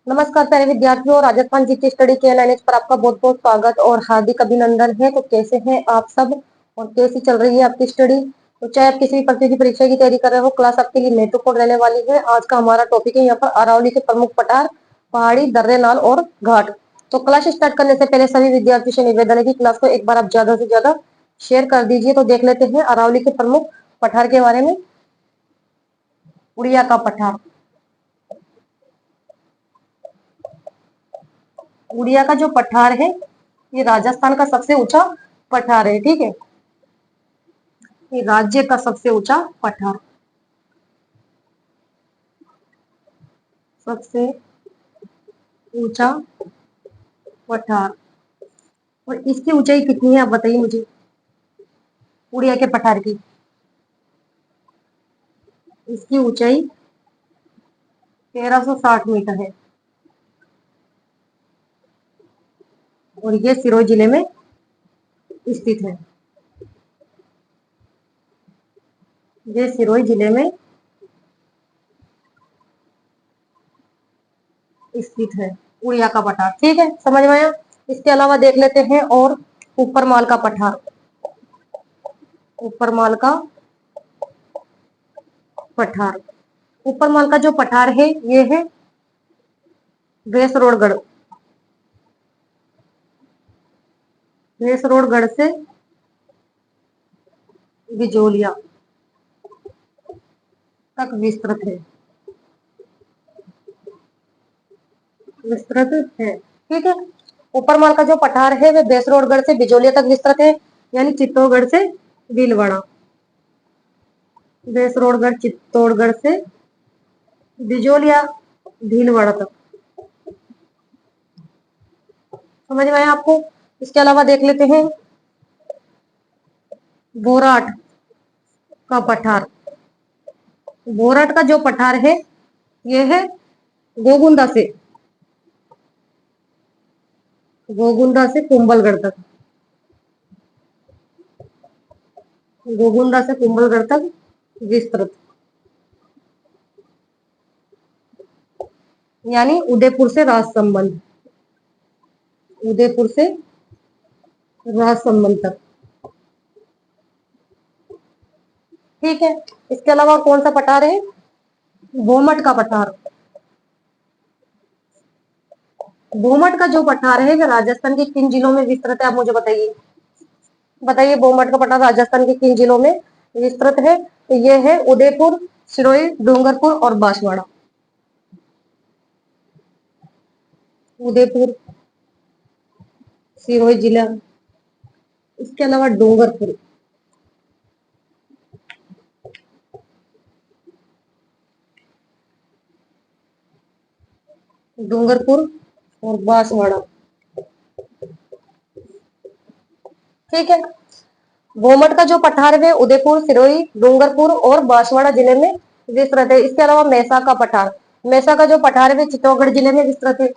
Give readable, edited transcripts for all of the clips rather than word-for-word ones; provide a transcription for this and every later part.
नमस्कार प्यारे विद्यार्थियों, राजस्थान जीके स्टडी के एनएच पर आपका बहुत बहुत स्वागत और हार्दिक अभिनंदन है। तो कैसे हैं आप सब और कैसी चल रही है आपकी स्टडी। तो चाहे आप किसी भी प्रतियोगी परीक्षा की तैयारी कर रहे हो, क्लास आपके लिए महत्वपूर्ण रहने वाली है। आज का हमारा टॉपिक है यहाँ पर अरावली के प्रमुख पठार, पहाड़ी, दर्रे, नाल और घाट। तो क्लास स्टार्ट करने से पहले सभी विद्यार्थियों से निवेदन है कि क्लास को एक बार आप ज्यादा से ज्यादा शेयर कर दीजिए। तो देख लेते हैं अरावली के प्रमुख पठार के बारे में। उड़िया का पठार, उड़िया का जो पठार है ये राजस्थान का सबसे ऊंचा पठार है। ठीक है, ये राज्य का सबसे ऊंचा पठार, सबसे ऊंचा पठार। और इसकी ऊंचाई कितनी है आप बताइए मुझे, उड़िया के पठार की। इसकी ऊंचाई 1360 मीटर है और ये सिरोही जिले में स्थित है। ये सिरोही जिले में स्थित है उड़िया का पठार। ठीक है, समझ में आया। इसके अलावा देख लेते हैं और ऊपरमाल का पठार। ऊपरमाल का पठार, ऊपरमाल का जो पठार है ये है वेसरोडगढ़। वेसरोडगढ़ से बिजोलिया तक विस्तृत है, विस्तृत है। ठीक है, ऊपरमाल का जो पठार है वह बेसरोडगढ़ से बिजोलिया तक विस्तृत है, यानी चित्तौड़गढ़ से भीलवाड़ा। बेसरोडगढ़ चित्तौड़गढ़ से बिजोलिया भीलवाड़ा तक। समझ में आया आपको। इसके अलावा देख लेते हैं बोराट का पठार। बोराट का जो पठार है यह है गोगुंदा से, गोगुंदा से कुंभलगढ़ तक, गोगुंदा से कुंभलगढ़ तक विस्तृत, यानी उदयपुर से राजसमंद, उदयपुर से राजसमंद तक। ठीक है, इसके अलावा कौन सा पठार है, भोमट का पठार। भोमट का जो पठार है वह राजस्थान के किन जिलों में विस्तृत है आप मुझे बताइए। बताइए भोमट का पठार राजस्थान के किन जिलों में विस्तृत है। तो ये है उदयपुर, सिरोही, डूंगरपुर और बांसवाड़ा। उदयपुर, सिरोही जिला, इसके अलावा डूंगरपुर, डूंगरपुर और बांसवाड़ा। ठीक है, भोमट का जो पठार है उदयपुर, सिरोही, डूंगरपुर और बांसवाड़ा जिले में विस्तृत है। इसके अलावा मैसा का पठार, मैसा का जो पठार है चित्तौड़गढ़ जिले में विस्तृत है।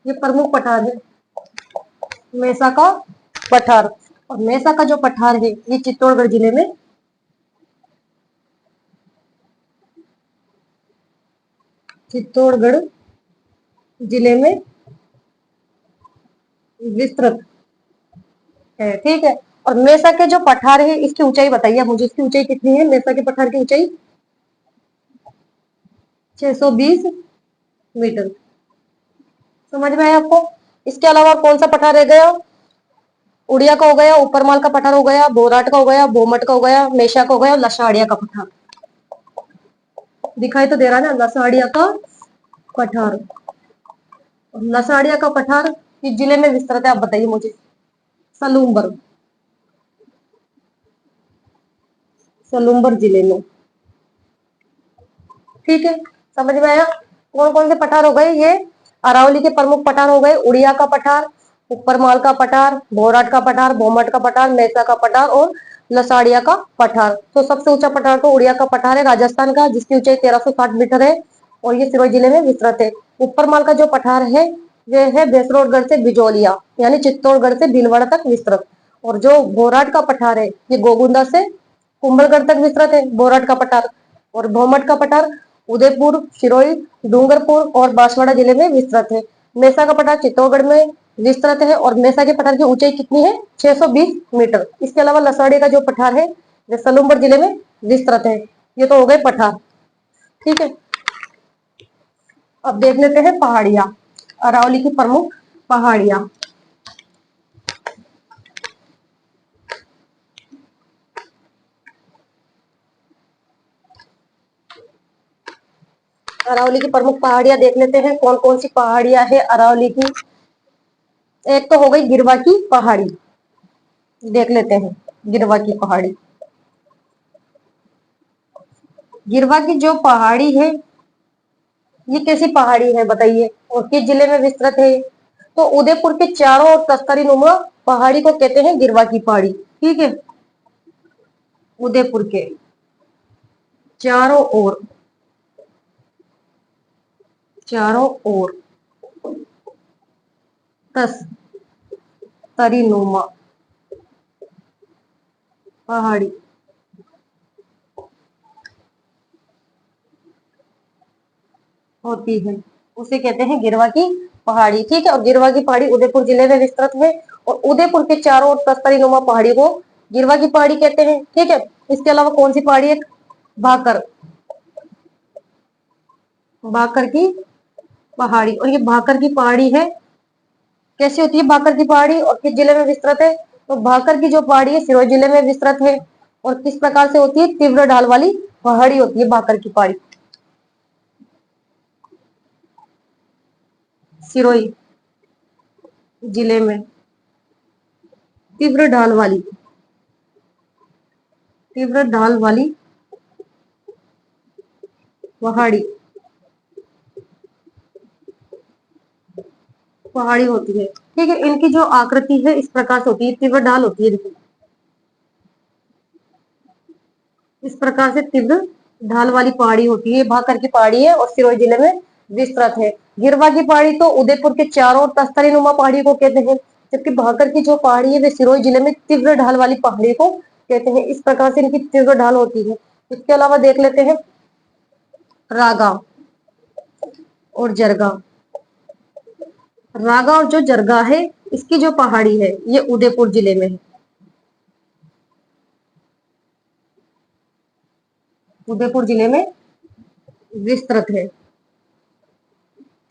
ये प्रमुख पठार है मैसा का पठार, और मैसा का जो पठार है ये चित्तौड़गढ़ जिले में, चित्तौड़गढ़ जिले में विस्तृत है। ठीक है, और मेसा के जो पठार है इसकी ऊंचाई बताइए मुझे, इसकी ऊंचाई कितनी है। मेसा के पठार की ऊंचाई 620 मीटर। समझ में आया आपको। इसके अलावा कौन सा पठार रह गया, उड़िया का हो गया, ऊपरमाल का पठार हो गया, बोराट का हो गया, भोमट का हो गया, मेषा का हो गया, लसाड़िया का पठार। दिखाई तो दे रहा है ना, लसाड़िया का पठार। लसाड़िया का पठार किस जिले में विस्तृत है आप बताइए मुझे। सलूम्बर, सलूम्बर जिले में। ठीक है, समझ में आया। कौन कौन से पठार हो गए, ये अरावली के प्रमुख पठार हो गए, उड़िया का पठार, ऊपरमाल का पठार, बोराट का पठार, भोमट का पठार, मेसा का पठार और लसाड़िया का पठार। तो सबसे ऊंचा पठार तो उड़िया का पठार है राजस्थान का, जिसकी ऊंचाई 1360 मीटर है और ये सिरोही जिले में विस्तृत है। ऊपरमाल का जो पठार है वह है बेसरोडगढ़ से बिजोलिया, यानी चित्तौड़गढ़ से भीलवाड़ा तक विस्तृत। और जो बोराट का पठार है ये गोगुंदा से कुंभलगढ़ तक विस्तृत है, बोराट का पठार। और भोमट का पठार उदयपुर, सिरोही, डूंगरपुर और बांसवाड़ा जिले में विस्तृत है। मेसा का पठार चित्तौड़गढ़ में विस्तृत है और मेसा के पठार की ऊंचाई कितनी है? 620 मीटर। इसके अलावा लसाड़ी का जो पठार है जो सलूमपुर जिले में विस्तृत है। ये तो हो गए पठार, ठीक है। अब देख लेते हैं पहाड़ियां, अरावली की प्रमुख पहाड़ियां। अरावली की प्रमुख पहाड़ियां देख लेते हैं कौन कौन सी पहाड़ियां है अरावली की। एक तो हो गई गिरवा की पहाड़ी, देख लेते हैं गिरवा की पहाड़ी। गिरवा की जो पहाड़ी है ये कैसी पहाड़ी है बताइए, और किस जिले में विस्तृत है? तो उदयपुर के चारों ओर तस्तरी नुमा पहाड़ी को कहते हैं गिरवा की पहाड़ी, ठीक है। उदयपुर के चारों ओर, चारों ओर तस्तरी नुमा पहाड़ी होती है उसे कहते हैं गिरवा की पहाड़ी, ठीक है। और गिरवा की पहाड़ी उदयपुर जिले में विस्तृत है और उदयपुर के चारों ओर तस्तरी नुमा पहाड़ी को गिरवा की पहाड़ी कहते हैं, ठीक है। इसके अलावा कौन सी पहाड़ी है? भाकर, भाकर की पहाड़ी। और ये भाकर की पहाड़ी है, कैसी होती है भाकर की पहाड़ी और किस जिले में विस्तृत है? तो भाकर की जो पहाड़ी है सिरोही जिले में विस्तृत है। और किस प्रकार से होती है? तीव्र ढाल वाली पहाड़ी होती है भाकर की पहाड़ी। सिरोही जिले में तीव्र ढाल वाली, तीव्र ढाल वाली पहाड़ी, पहाड़ी होती है, ठीक है। इनकी जो आकृति है इस प्रकार से होती है, तीव्र ढाल होती है, देखिए इस प्रकार से तीव्र ढाल वाली पहाड़ी होती है। भाकर की पहाड़ी है और सिरोही जिले में विस्तृत है। गिरवा की पहाड़ी तो उदयपुर के चारों ओर तस्तरी नुमा पहाड़ी को कहते हैं, जबकि भाकर की जो पहाड़ी है वे सिरोही जिले में तीव्र ढाल वाली पहाड़ी को कहते हैं। इस प्रकार से इनकी तीव्र ढाल होती है। इसके अलावा देख लेते हैं रागा और जरगा। रागा और जो जरगा है इसकी जो पहाड़ी है ये उदयपुर जिले में है, उदयपुर जिले में विस्तृत है,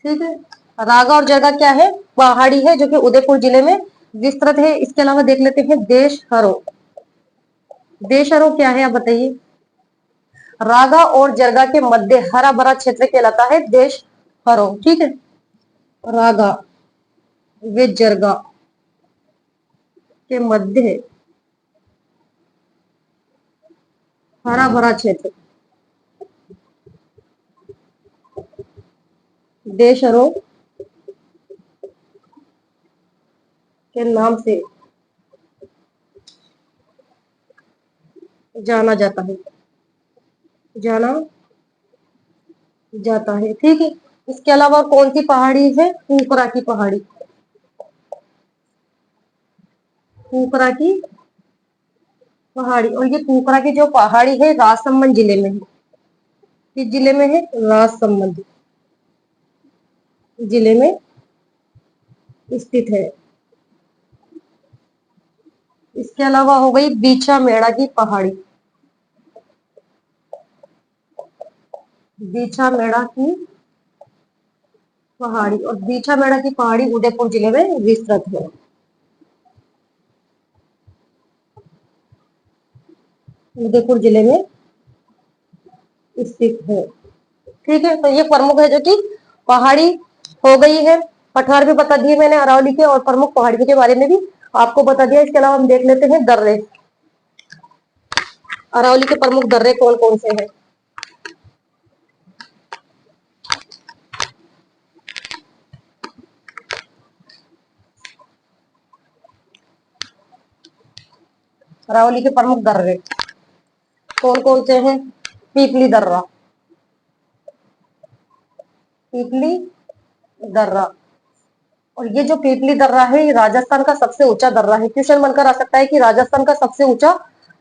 ठीक है। रागा और जरगा क्या है? पहाड़ी है जो कि उदयपुर जिले में विस्तृत है। इसके अलावा देख लेते हैं देशहरो। देशहरो क्या है आप बताइए? रागा और जरगा के मध्य हरा भरा क्षेत्र कहलाता है देशहरो, ठीक है। रागा व जरगा के मध्य हरा भरा क्षेत्र देशहरो के नाम से जाना जाता है, जाना जाता है, ठीक है। इसके अलावा कौन सी पहाड़ी है? कुकरा की पहाड़ी, कुकरा की पहाड़ी। और ये कुकरा की जो पहाड़ी है राजसमंद जिले में है, किस जिले में है? राजसमंद जिले में स्थित है। इसके अलावा हो गई बीछा मेड़ा की पहाड़ी, बीछा मेड़ा की पहाड़ी। और बीछा मेड़ा की पहाड़ी उदयपुर जिले में विस्तृत है, उदयपुर जिले में स्थित है, ठीक है। तो ये प्रमुख है जो कि पहाड़ी हो गई है। पठार भी बता दिए मैंने अरावली के और प्रमुख पहाड़ियों के बारे में भी आपको बता दिया। इसके अलावा हम देख लेते हैं दर्रे। अरावली के प्रमुख दर्रे कौन कौन से हैं? अरावली के प्रमुख दर्रे कौन कौन से हैं? पीपली दर्रा, पीपली दर्रा। और ये जो पीपली दर्रा है ये राजस्थान का सबसे ऊंचा दर्रा है। क्वेश्चन बनकर आ सकता है कि राजस्थान का सबसे ऊंचा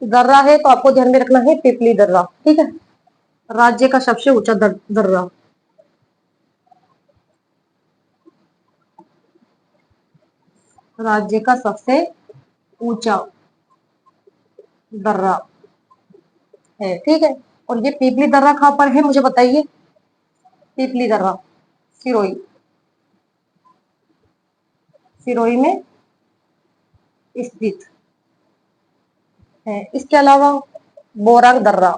दर्रा है, तो आपको ध्यान में रखना है पीपली दर्रा, ठीक है। राज्य का सबसे ऊंचा दर्रा। राज्य का सबसे ऊंचा दर्रा है, ठीक है। और ये पीपली दर्रा कहाँ पर है मुझे बताइए। पीपली दर्रा सिरोही, सिरोही में स्थित है। इसके अलावा बोरांग दर्रा,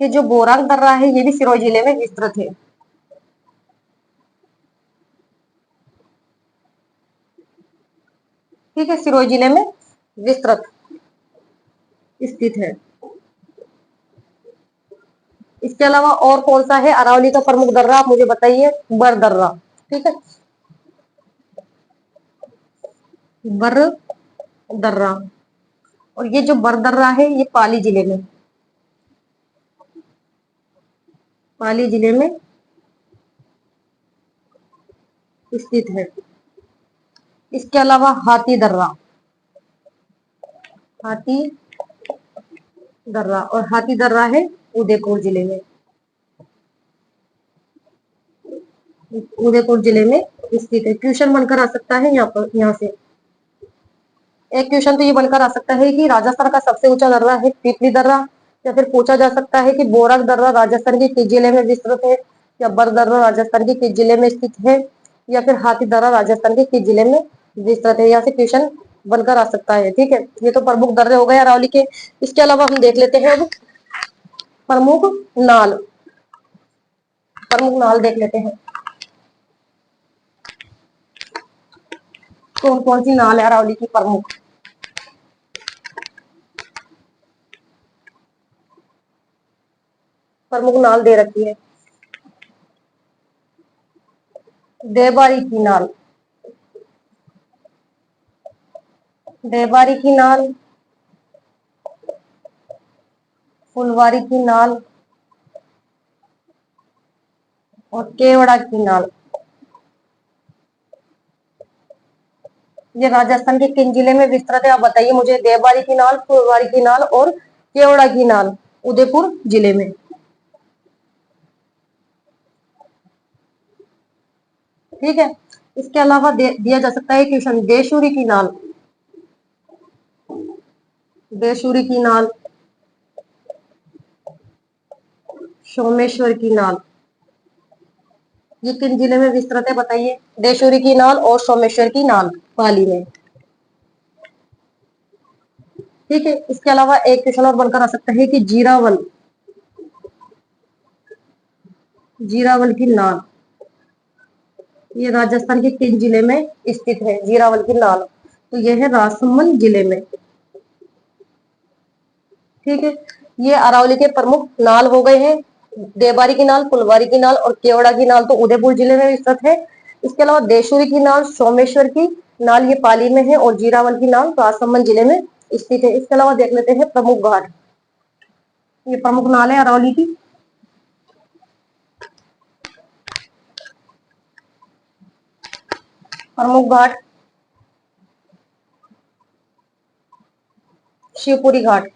ये जो बोरांग दर्रा है ये भी सिरोही जिले में विस्तृत है। ठीक है, सिरोही जिले में विस्तृत स्थित है। इसके अलावा और कौन सा है अरावली का प्रमुख दर्रा, आप मुझे बताइए। बर दर्रा, ठीक है, बर दर्रा। और ये जो बर दर्रा है ये पाली जिले में, पाली जिले में स्थित है। इसके अलावा हाथी दर्रा, हाथी दर्रा, और हाथी दर्रा है उदयपुर जिले में, उदयपुर जिले में स्थित है। क्वेश्चन बनकर आ सकता है यहाँ पर, यहाँ से एक क्वेश्चन तो ये बनकर आ सकता है कि राजस्थान का सबसे ऊंचा दर्रा है पीपली दर्रा, या फिर पूछा जा सकता है कि बोराक दर्रा राजस्थान के किस जिले में विस्तृत है, या बर दर्रा राजस्थान के किस जिले में स्थित है, या फिर हाथी दर्रा राजस्थान के किस जिले में विस्तृत है। यहाँ से क्वेश्चन बनकर आ सकता है, ठीक है। ये तो प्रमुख दर्रे हो गए अरावली के। इसके अलावा हम देख लेते हैं अब प्रमुख नाल, प्रमुख नाल देख लेते हैं कौन कौन सी नाल है अरावली की प्रमुख। प्रमुख नाल दे रखी है। देवबारी की नाल, देवबारी की नाल, फुलवारी की नाल और केवड़ा की नाल। ये राजस्थान के किन जिले में विस्तृत है आप बताइए मुझे। देवबारी की नाल, फुलवारी की नाल और केवड़ा की नाल उदयपुर जिले में, ठीक है। इसके अलावा दिया जा सकता है क्वेश्चन देशूरी की नाल, देशूरी की नाल, सोमेश्वर की नाल, ये किन जिले में विस्तृत है बताइए। देशूरी की नाल और सोमेश्वर की नाल पाली में, ठीक है। इसके अलावा एक क्वेश्चन और बनकर आ सकता है कि जीरावल, जीरावल की नाल ये राजस्थान के किन जिले में स्थित है। जीरावल की नाल तो यह है राजसमंद जिले में, ठीक है। ये अरावली के प्रमुख नाल हो गए हैं। देवबारी की नाल, फुलवारी की नाल और केवड़ा की नाल तो उदयपुर जिले में स्थित है। इसके अलावा देशूरी की नाल, सोमेश्वर की नाल ये पाली में है और जीरावल की नाल राजसमंद जिले में स्थित है। इसके अलावा देख लेते हैं प्रमुख घाट, ये प्रमुख नाल है अरावली की। प्रमुख घाट शिवपुरी घाट,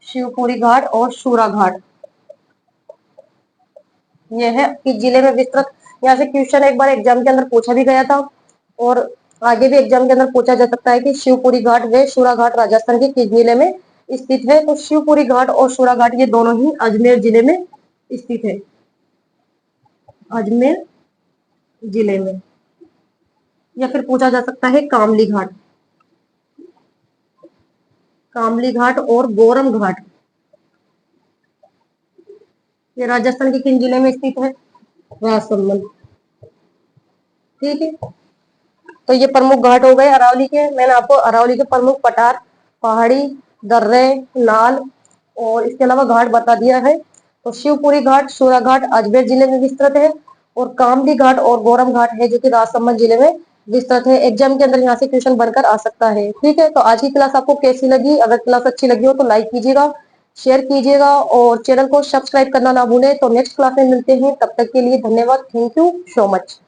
शिवपुरी घाट और शूरा घाट, यह है किस जिले में विस्तृत। यहाँ से क्वेश्चन एक बार एग्जाम के अंदर पूछा भी गया था और आगे भी एग्जाम के अंदर पूछा जा सकता है कि शिवपुरी घाट व शूरा घाट राजस्थान के किस जिले में स्थित है। तो शिवपुरी घाट और शूरा घाट ये दोनों ही अजमेर जिले में स्थित है, अजमेर जिले में। या फिर पूछा जा सकता है कामली घाट, कामली घाट और गोरम घाट ये राजस्थान के किन जिले में स्थित है। राजसमंद, ठीक है। तो ये प्रमुख घाट हो गए अरावली के। मैंने आपको अरावली के प्रमुख पठार, पहाड़ी, दर्रे, नाल और इसके अलावा घाट बता दिया है। तो शिवपुरी घाट, शूरा घाट अजमेर जिले में विस्तृत है और कामली घाट और गोरम घाट है जो कि राजसमंद जिले में विस्तृत है। एग्जाम के अंदर यहाँ से क्वेश्चन बनकर आ सकता है, ठीक है। तो आज की क्लास आपको कैसी लगी, अगर क्लास अच्छी लगी हो तो लाइक कीजिएगा, शेयर कीजिएगा और चैनल को सब्सक्राइब करना ना भूलें। तो नेक्स्ट क्लास में मिलते हैं, तब तक के लिए धन्यवाद। Thank you so much.